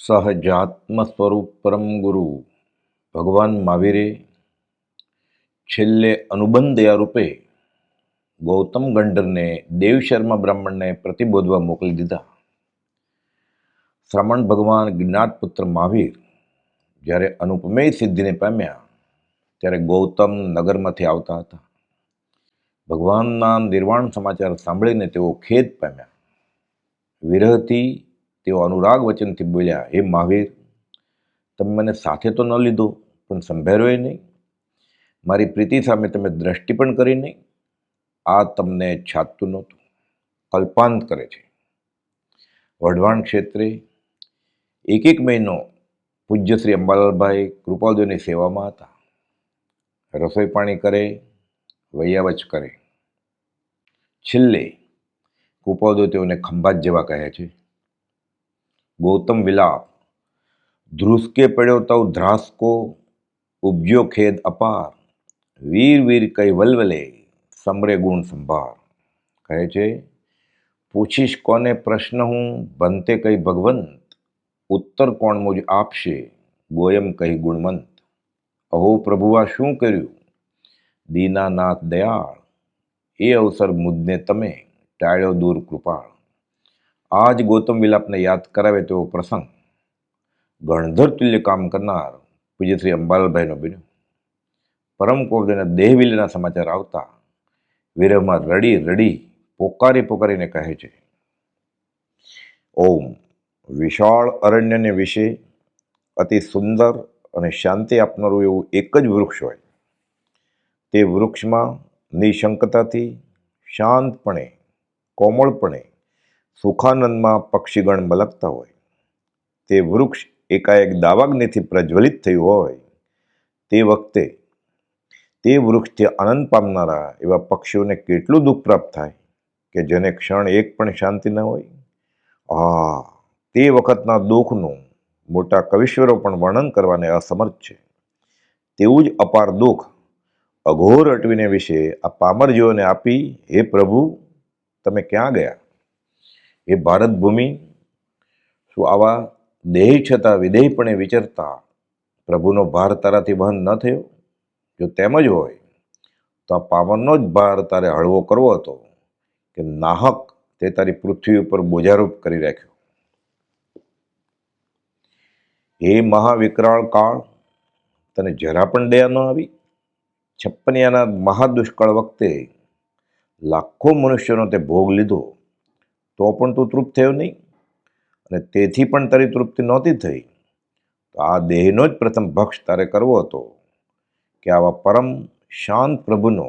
સહજાત્મ સ્વરૂપ પરમ ગુરુ ભગવાન મહાવીરે છેલ્લે અનુબંધયા રૂપે ગૌતમ ગંડરને દેવશર્મા બ્રાહ્મણને પ્રતિબોધવા મોકલી દીધા. શ્રમણ ભગવાન જ્ઞાતપુત્ર મહાવીર જ્યારે અનુપમેય સિદ્ધિને પામ્યા ત્યારે ગૌતમ નગરમાંથી આવતા હતા. ભગવાનના નિર્વાણ સમાચાર સાંભળીને તેઓ ખેદ પામ્યા. વિરહથી તેઓ અનુરાગ વચનથી બોલ્યા, હે મહાવીર, તમે મને સાથે તો ન લીધો, પણ સંભાળ્યોય નહીં. મારી પ્રીતિ સામે તમે દ્રષ્ટિ પણ કરી નહીં. આ તમને છાતું નહોતું, કલ્પાંત કરે છે. વઢવાણ ક્ષેત્રે એક મહિનો પૂજ્ય શ્રી અંબાલાલભાઈ કૃપાલદેવની સેવામાં હતા. રસોઈ પાણી કરે, વૈયાવચ કરે. છેલ્લે કૃપાલદેવ તેઓને ખંભાત જેવા કહે છે. ગૌતમ વિલાપ, ધ્રુસકે પડ્યો તવ ધ્રાસકો, ઉપજ્યો ખેદ અપાર, વીર વીર કઈ વલવલે, સમરે ગુણ સંભાર. કહે છે, પૂછીશ કોને પ્રશ્ન હું, બનતે કઈ ભગવંત, ઉત્તર કોણ મુજ આપશે, ગોયમ કહી ગુણવંત. અહો પ્રભુ, આ શું કર્યું? દીનાનાથ દયાળ, એ અવસર મુજને તમે ટાળ્યો દૂર કૃપાળ. આ જ ગૌતમ વિલાપને યાદ કરાવે તેવો પ્રસંગ ગણધર તુલ્ય કામ કરનાર પૂજ્ય શ્રી અંબાલાલભાઈનો બન્યો. પરમ કૌરવના દેહ વિલયના સમાચાર આવતા વિરહમાં રડી રડી પોકારીને કહે છે, ઓમ, વિશાળ અરણ્યને વિશે અતિ સુંદર અને શાંતિ આપનારું એવું એક જ વૃક્ષ હોય. તે વૃક્ષમાં નિશંકતાથી શાંતપણે, કોમળપણે, સુખાનંદમાં પક્ષીગણ મલકતા હોય. તે વૃક્ષ એકાએક દાવાગ્નિથી પ્રજ્વલિત થયું હોય. તે વખતે તે વૃક્ષથી આનંદ પામનારા એવા પક્ષીઓને કેટલું દુઃખ પ્રાપ્ત થાય કે જેને ક્ષણ એક પણ શાંતિ ન હોય. તે વખતના દુઃખનું મોટા કવિશ્વરો પણ વર્ણન કરવાને અસમર્થ છે. તેવું જ અપાર દુઃખ અઘોર અટવીને વિશે આ પામર જીવોને આપી, હે પ્રભુ, તમે ક્યાં ગયા? એ ભારત ભૂમિ, શું આવા દેહ છતાં વિદેહપણે વિચરતા પ્રભુનો ભાર તારાથી વહન ન થયો? જો તેમ જ હોય તો આ પાવનનો જ ભાર તારે હળવો કરવો હતો કે નાહક તે તારી પૃથ્વી ઉપર બોજારૂપ કરી રાખ્યો. હે મહાવિકરાળ કાળ, તને જરા પણ દયા ન આવી? છપ્પનિયાના મહાદુષ્કાળ વખતે લાખો મનુષ્યનો તે ભોગ લીધો, તો પણ તું તૃપ્ત થયો નહીં, અને તેથી પણ તારી તૃપ્તિ નહોતી થઈ. તો આ દેહનો જ પ્રથમ ભક્ષ તારે કરવો હતો કે આવા પરમ શાંત પ્રભુનો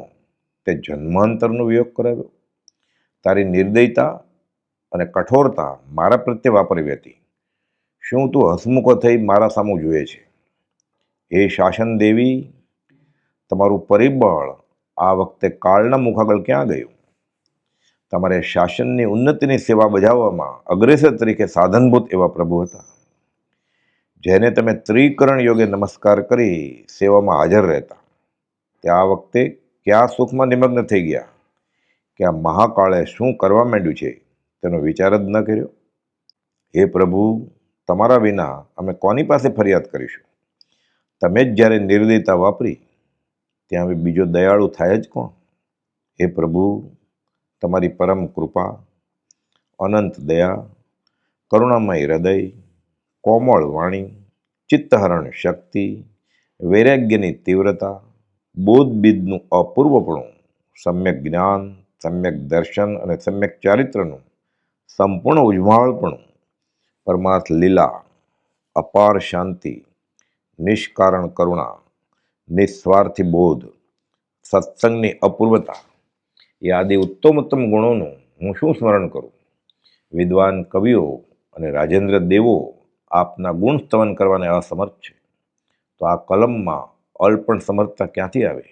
તે જન્માંતરનો વિયોગ કરાવ્યો. તારી નિર્દયતા અને કઠોરતા મારા પ્રત્યે વાપરવી હતી. શું તું હસમુખો થઈ મારા સામું જુએ છે? હે શાસન દેવી, તમારું પરિબળ આ વખતે કાળના મુખાગળ ક્યાં ગયું? તમારે શાસનની ઉન્નતિની સેવા બજાવવામાં અગ્રેસર તરીકે સાધનભૂત એવા પ્રભુ હતા, જેને તમે ત્રિકરણ યોગે નમસ્કાર કરી સેવામાં હાજર રહેતા. તે આ વખતે ક્યાં સુખમાં નિમગ્ન થઈ ગયા કે આ મહાકાળે શું કરવા માંડ્યું છે તેનો વિચાર જ ન કર્યો. હે પ્રભુ, તમારા વિના અમે કોની પાસે ફરિયાદ કરીશું? તમે જ જ્યારે નિર્દયતા વાપરી ત્યાં હવે બીજો દયાળુ થાય જ કોણ? હે પ્રભુ, તમારી પરમ કૃપા, અનંત દયા, કરુણામય હૃદય, કોમળ વાણી, ચિત્તહરણ શક્તિ, વૈરાગ્યની તીવ્રતા, બોધબીજનું અપૂર્વપણું, સમ્યક જ્ઞાન, સમ્યક દર્શન અને સમ્યક ચારિત્રનું સંપૂર્ણ ઉજ્જવળપણું, પરમાર્થ લીલા, અપાર શાંતિ, નિષ્કારણ કરુણા, નિસ્વાર્થી બોધ, સત્સંગની અપૂર્વતા, એ આદિ ઉત્તમ ગુણોનું હું શું સ્મરણ કરું? વિદ્વાન કવિઓ અને રાજેન્દ્ર દેવો આપના ગુણ સ્તવન કરવાને અસમર્થ છે, તો આ કલમમાં અલ્પણ સમર્થતા ક્યાંથી આવે?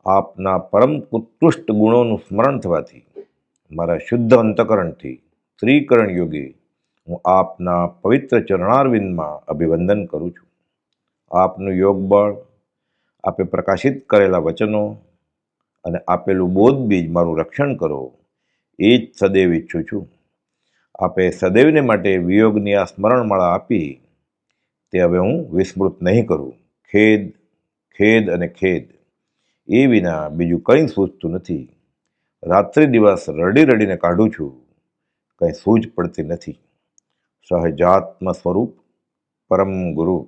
આપના પરમ ઉત્કૃષ્ટ ગુણોનું સ્મરણ થવાથી મારા શુદ્ધ અંતકરણથી ત્રિકરણ યોગી હું આપના પવિત્ર ચરણારવિંદમાં અભિવંદન કરું છું. આપનું યોગ બળ, આપે પ્રકાશિત કરેલા વચનો અને આપેલું બોધ બીજ મારું રક્ષણ કરો, એ જ સદૈવ ઈચ્છું છું. આપે સદૈવને માટે વિયોગની આ સ્મરણમાળા આપી તે હવે હું વિસ્મૃત નહીં કરું. ખેદ, ખેદ અને ખેદ. એ વિના બીજું કંઈ સૂઝતું નથી. રાત્રિ દિવસ રડી રડીને કાઢું છું, કંઈ સૂઝ પડતી નથી. સહજાત્મ સ્વરૂપ પરમ ગુરુ.